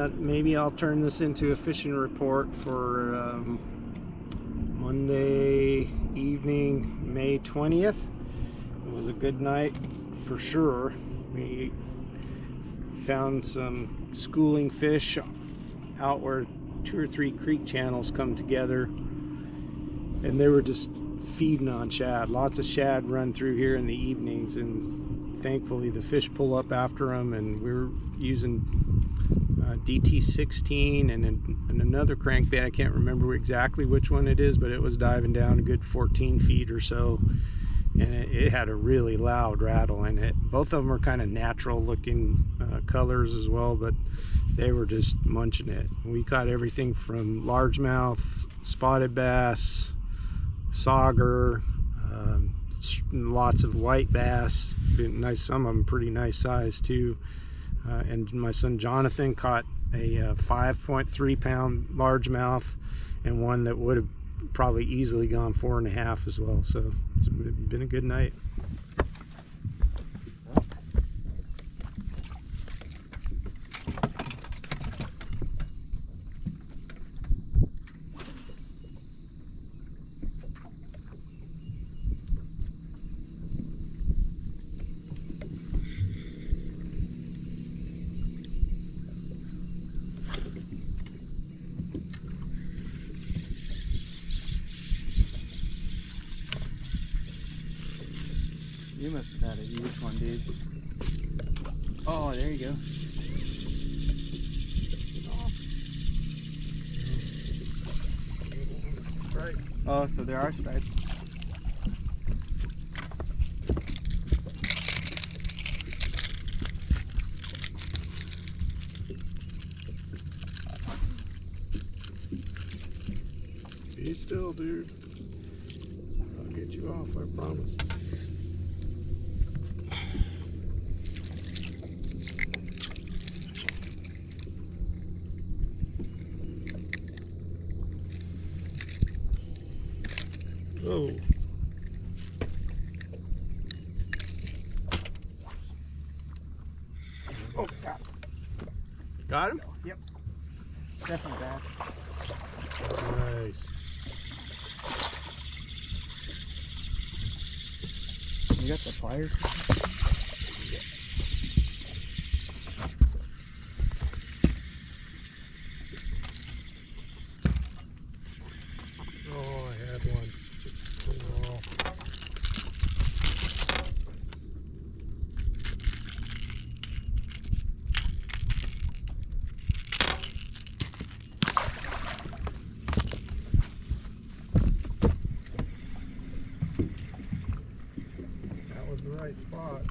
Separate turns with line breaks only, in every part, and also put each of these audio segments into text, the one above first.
that maybe I'll turn this into a fishing report for Monday evening, May 20th. It was a good night for sure. We found some schooling fish out where 2 or 3 creek channels come together, and they were just feeding on shad. Lots of shad run through here in the evenings, and thankfully the fish pull up after them, and we're using DT16 and another crankbait. I can't remember exactly which one it is, but it was diving down a good 14 feet or so, and it had a really loud rattle in it. Both of them are kind of natural looking colors as well, but they were just munching it. We caught everything from largemouth, spotted bass, sauger, lots of white bass, nice, some of them pretty nice size too. And my son Jonathan caught a 5.3 pound largemouth, and one that would have probably easily gone 4.5 as well. So it's been a good night.
You must have had a huge one, dude. Oh, there you go.
Right.
Oh, so there are stripes.
Be still, dude. I'll get you off, I promise. Oh.
Oh, got him.
Got him?
Yep. Definitely bad.
Nice.
You got the pliers?
Oh, I had one. Oh. That was the right spot.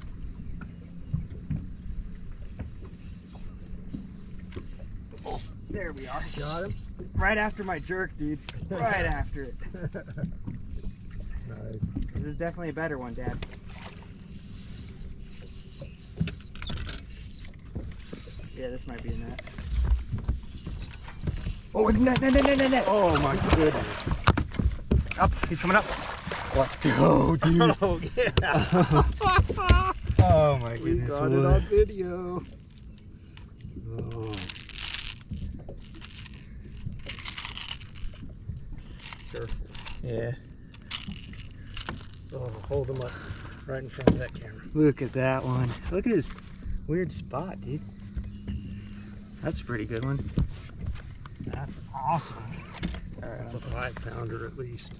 Oh, there we are.
Got him?
Right after my jerk, dude. Right after it.
Nice.
This is definitely a better one, Dad. Yeah, this might be a net. Oh, it's net, net.
Oh my goodness.
Up, he's coming up. Let's go, dude.
Oh yeah.
Oh my
We
goodness.
got it on video. Oh. Careful.
Yeah.
Oh, hold them up right in front of that camera.
Look at that one. Look at this weird spot, dude. That's a pretty good one.
That's awesome.
All right,
That's a 5-pounder at least.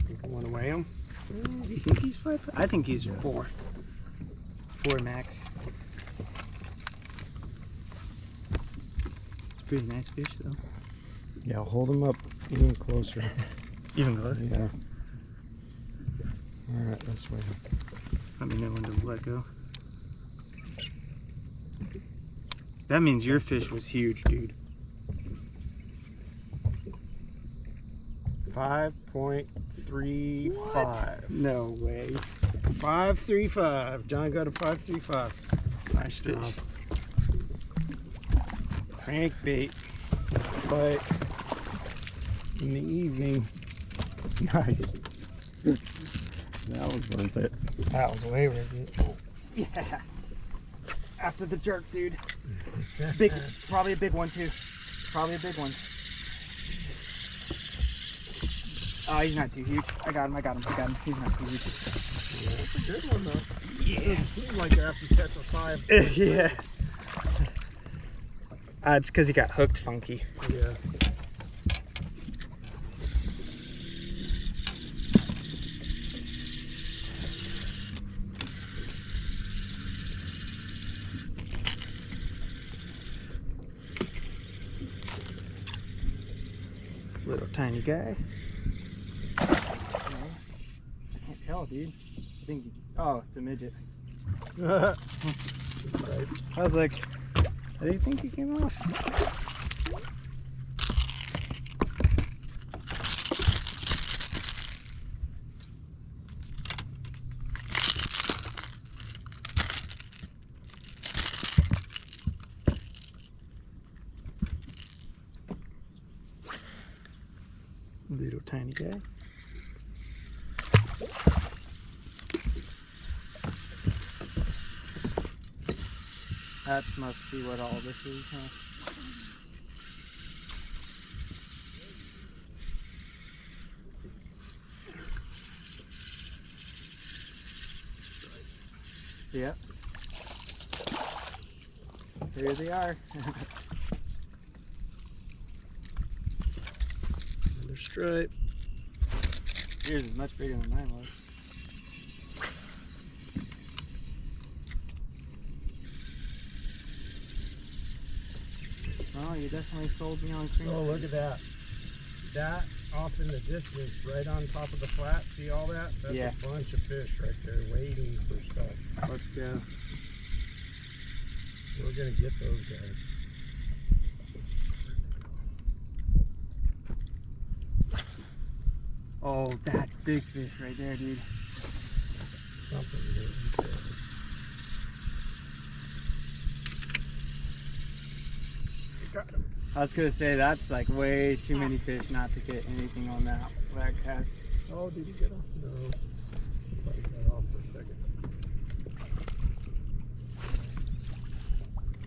You want to weigh him?
do you think he's 5? I think he's 4. 4 max. It's a pretty nice fish, though.
Yeah, hold him up even closer.
Even closer.
Yeah. All right, this way.
Let me know when to let go. That means your fish was huge, dude.
5.35.
No way.
5.35. John got a 5.35.
Nice fish.
Job. Crankbait fight in the evening. Nice. That was worth it. That was way worth it.
Yeah. After the jerk, dude. Big, probably a big one too. Probably a big one. Oh, he's not too huge. I got him. He's not too huge.
Yeah, that's a good one though.
Yeah.
It doesn't seem like after you catch a 5.
Yeah. It's because he got hooked funky.
Yeah.
Little tiny guy. I can't tell, dude. I think. Oh, it's a midget.
Right.
I was like, I didn't think he came off. Little tiny guy. That must be what all this is, huh? Yep. Here they are.
Another stripe.
Yours is much bigger than mine was. Oh, you definitely sold me on cream.
Oh, look at that. That off in the distance, right on top of the flat. See all that? That's
Yeah.
a bunch of fish right there waiting for stuff.
Let's go.
We're gonna get those guys.
Oh, that's big fish right there, dude.
Something to eat there. Got him.
I was gonna say that's like way too many fish not to get anything on that cast.
Oh, did you get him? No. I got off for a second.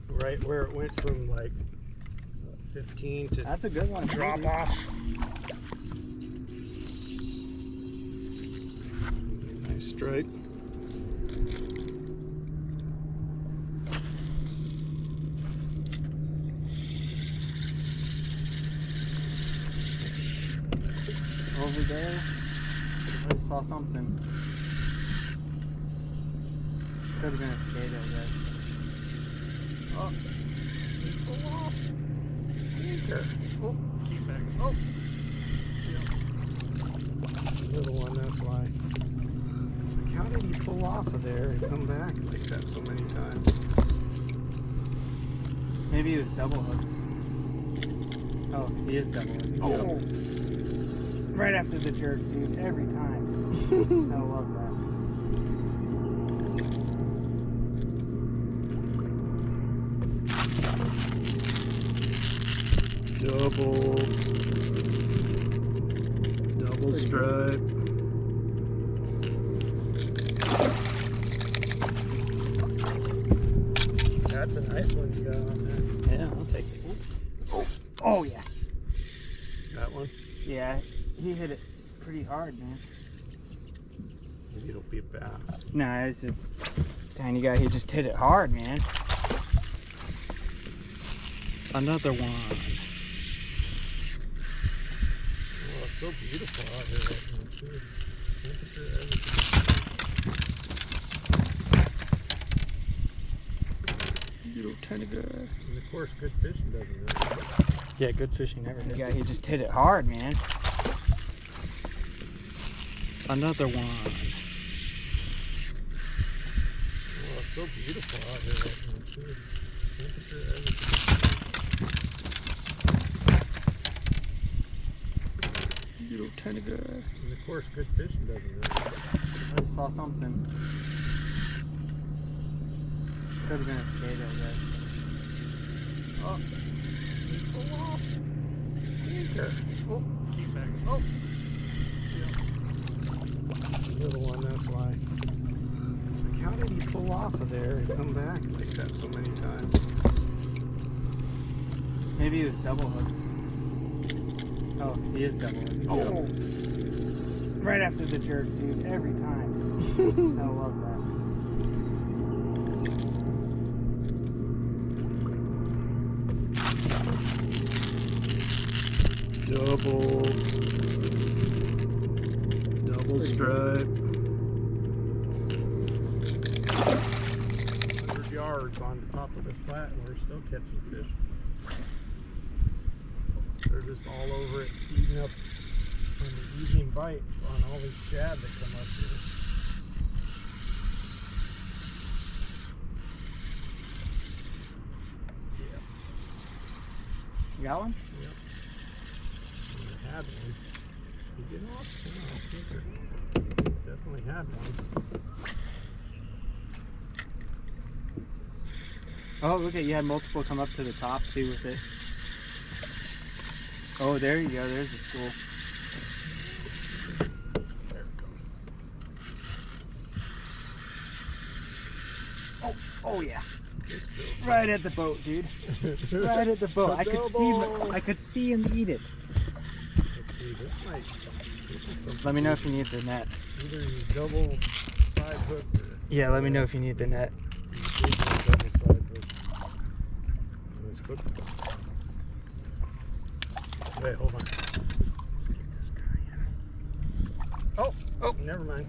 Right where it went from like 15 to
That's a good one.
drop
dude.
off. Nice stripe.
Over there, I just saw something. Could have been a skate, I guess.
Oh, pull off. Sneaker. Oh, keep back. Oh. Yep. Little one, that's why. Like, how did he pull off of there and come back like that so many times?
Maybe he was double hooked. Oh, he is double hooked. Oh! Right after the jerk, dude, every time. I love that.
Double stripe. That's a nice one you got on there.
Yeah, I'll take it. Oh, yeah.
That one?
Yeah, he hit it pretty hard, man.
Maybe it'll be a bass.
Nah, it's a tiny guy. He just hit it hard, man. Another one.
Oh, it's so beautiful out here right now, too. Temperature, everything.
Little tiny guy.
And of course, good fishing doesn't really.
Yeah, good fishing never hit. Yeah, he just hit it hard, man. Another one.
Oh, it's so beautiful out here right now, too. Temperature, everything.
Little tiny guy.
And of course, good fishing doesn't really.
I just saw something. Could have been a skate, I guess.
Oh, pull off. Sneaker. Oh, keep back. Oh. Yep. Little one, that's why. Like, how did he pull off of there and come back like that so many times?
Maybe he was double hooked. Oh, he is double hooked. Oh! Right after the jerk, dude. Every time. I love that.
Double stripe. 100 yards on top of this flat, and we're still catching fish. They're just all over it, eating up on the evening bite on all these shad that come up here. Yeah.
You got one?
Yep. I had one. Did you get off? No, definitely had one.
Oh, look at, you had multiple come up to the top too with it. Oh, there you go. There's the school.
There it goes.
Oh yeah. Right at the boat, dude. Right at the boat. I could see him eat it.
Let's see, this is some.
Let me know if you need the net.
Either you double side hook or.
Yeah, let me know if you need the net.
Double side hook. Let's hook this. Wait, hold on. Let's get this guy in. Oh, never mind.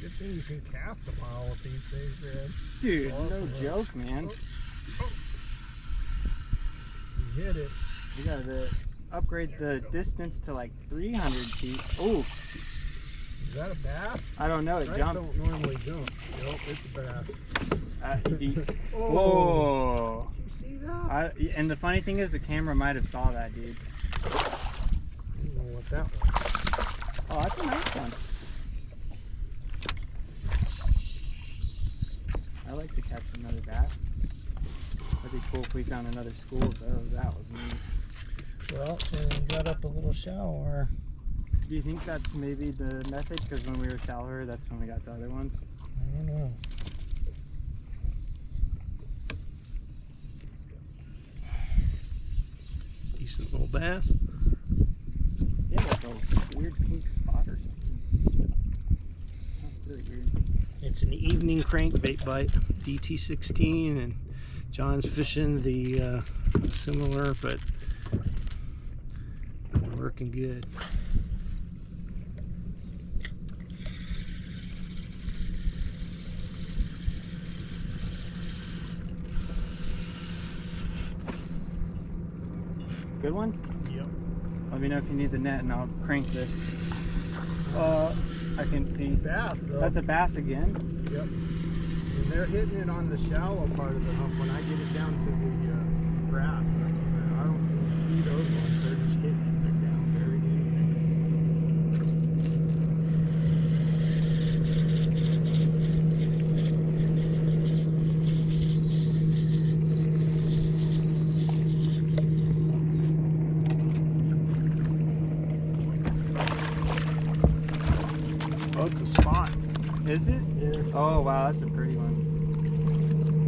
Good thing you can cast a while with these things, man.
Dude, no joke, man.
You hit it.
You gotta upgrade the distance to like 300 feet. Oh,
Is that a bass?
I don't know. It
Stripes
jumped.
don't normally jump. Nope, it's a bass.
Whoa.
You see that?
And the funny thing is, the camera might have saw that, dude.
I don't know what that was.
Oh, that's a nice one. I like to catch another bass. That'd be cool if we found another school, though. That was neat.
Well, and we got up a little shallower.
Do you think that's maybe the method? Because when we were shallower, that's when we got the other ones.
I don't know. Decent little bass.
Yeah, like a weird pink spot or something. That's really weird.
It's an evening crankbait bite, DT16, and John's fishing the similar, but working good.
Good one?
Yep.
Let me know if you need the net and I'll crank this. I can see.
Bass, though.
That's a bass again.
Yep. And they're hitting it on the shallow part of the hump when I get it down to the grass. I don't see those ones. They're just hitting it. They're down very deep. Oh, it's a spot.
Is it?
Yeah.
Oh, wow, that's a pretty one.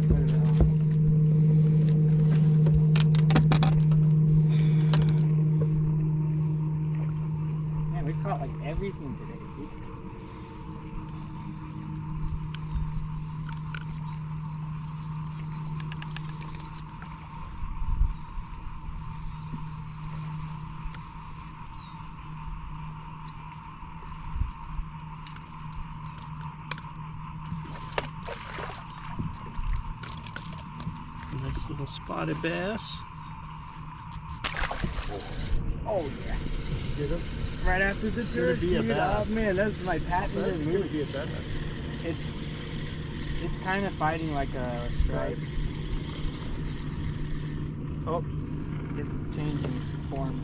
Look at that. Man, we caught like everything today, dude.
Nice little spotted bass.
Oh, yeah.
Get him.
Right after the
It's
jerk,
gonna be a
dude.
bass.
Oh, man, that's my patented
That's gonna
move.
be a bass.
It's kind of fighting like a stripe. Oh, it's changing form.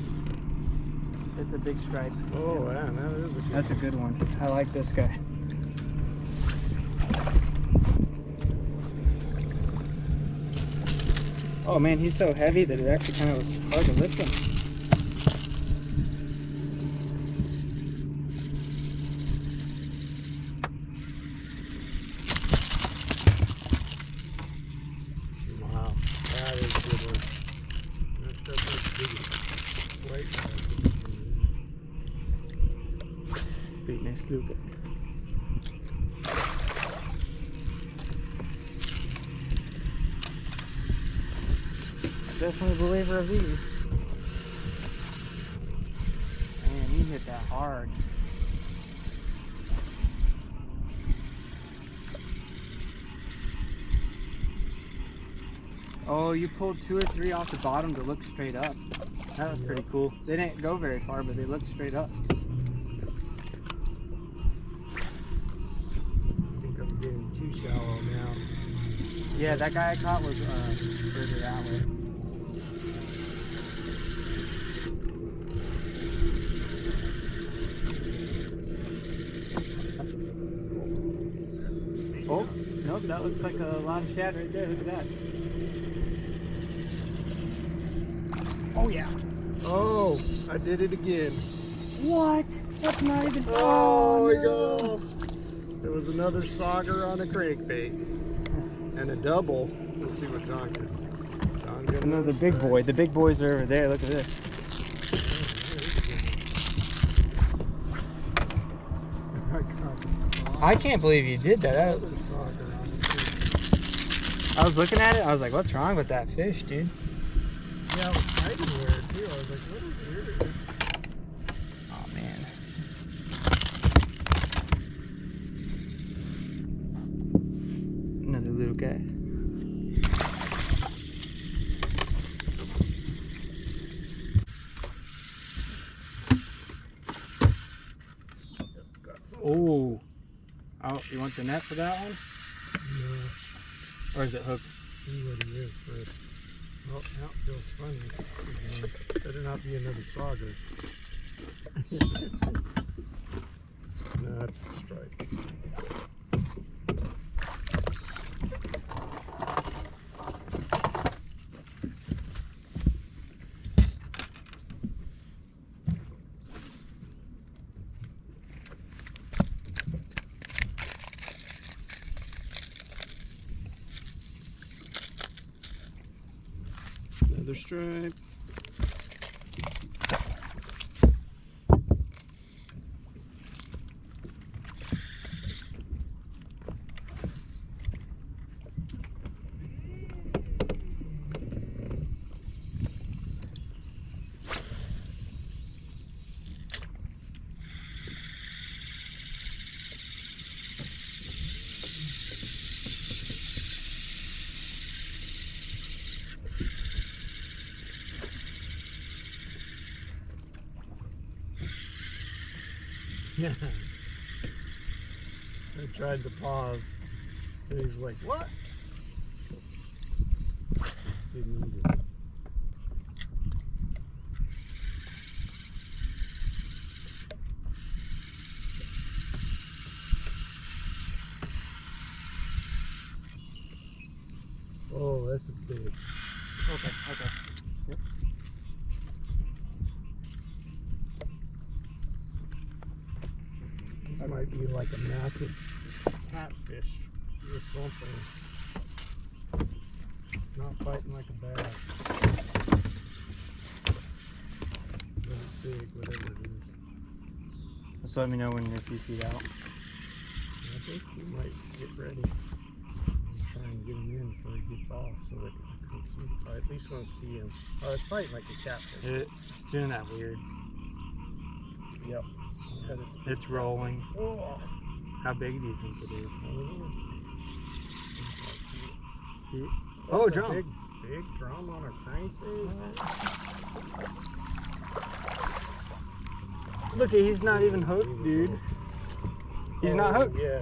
It's a big stripe.
Oh, man, that is a good
That's a good one. I like this guy. Oh man, he's so heavy that it actually kind of was hard to lift him.
scoop it.
Definitely a believer of these. Man, you hit that hard. Oh, you pulled 2 or 3 off the bottom to look straight up. That was pretty cool. They didn't go very far, but they looked straight up.
I think I'm getting too shallow now.
Yeah, that guy I caught was further that way. Oh, nope, that looks like a lot of shad right there. Look at that. Oh, yeah.
Oh, I did it again.
What? That's not even...
Oh, he
no.
goes. There was another sauger on a crankbait. And a double. Let's see what Don gets. Don got
Another big boy. The big boys are over there. Look at this. I can't believe you did that. I was looking at it. I was like, what's wrong with that fish, dude?
Yeah, it was fighting weird too. I was like, what is weird?
Oh, man. Another little guy. Oh. Oh, you want the net for that one?
No.
Or is it hooked?
See what he is first. Oh, that feels funny. Better not be another sauger. No, that's a strike. Another stripe. Yeah. I tried to pause. And he was like, what? Didn't need it. Oh, this is big.
Okay, okay. Yep.
This might be like a massive catfish or something. Not fighting like a bass. But it's big, whatever it is.
Just let me know when you're a few feet out.
I think we might get ready and try and get him in before he gets off so that I can see. I at least want to see him. Oh, it's fighting like a catfish.
It's doing that weird.
Yep.
It's rolling.
Oh.
How big do you think it is?
Oh,
Oh, drum.
Big drum on a crankbait.
Look, he's not even hooked, dude. He's not hooked.
Yeah.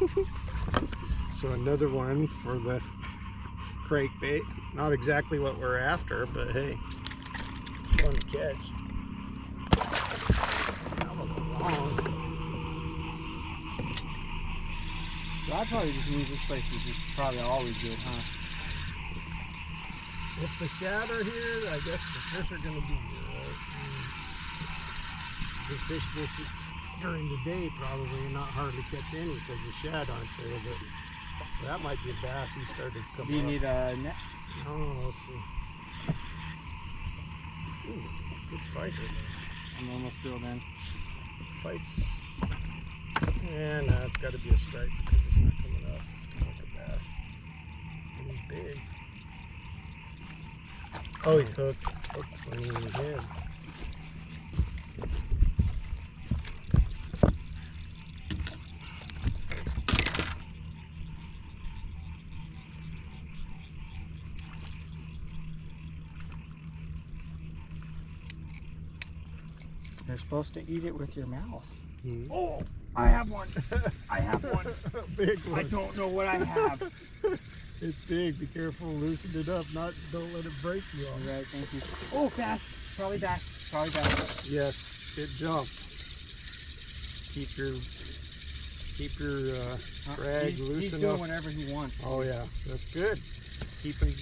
Nice. So another one for the crankbait. Not exactly what we're after, but hey, fun to catch. That was long.
Well, I probably just means this place is just probably always good, huh?
If the shad are here, I guess the fish are going to be here, right? We fish this during the day probably and not hardly catch any because the shad aren't there, but that might be a bass. He started to come
Do you
up.
need a net?
Oh, let's see. Ooh, good fighter.
I'm almost drilled in.
Fights. And it's got to be a strike because it's not coming up like a bass. And he's big.
Oh, he's hooked.
Hooked when he was in.
You're supposed to eat it with your mouth.
Hmm.
Oh, I have one. I have one.
Big one.
I don't know what I have.
It's big. Be careful. Loosen it up. Don't let it break you.
All right, thank you. Oh, bass. Probably bass. Probably bass.
Yes, it jumped. Keep your drag loose
he's
enough.
doing whatever he wants.
Oh yeah, that's good. Keeping.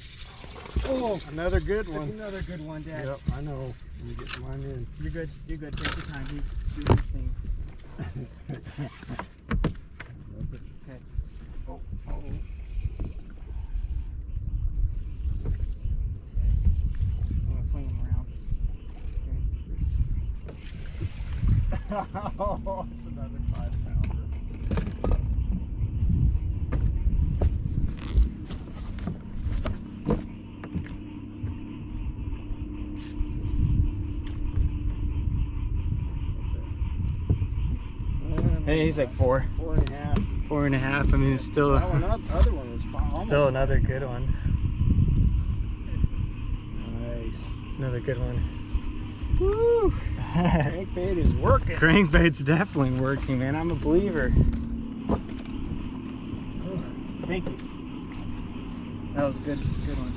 Oh,
Another good
that's
one.
another good one, Dad.
Yep, I know. Let me get mine in.
You're good. You're good. Take your time. He's doing his thing. Okay. Oh. Oh. I'm gonna fling him around.
Oh, it's another 5-pounder.
Hey, he's like 4.
4.5.
4.5. I mean, it's still
That one, other one was almost
still another good one.
nice.
Another good one.
Woo! Crankbait is working.
Crankbait's definitely working, man. I'm a believer. Thank you. That was a good one.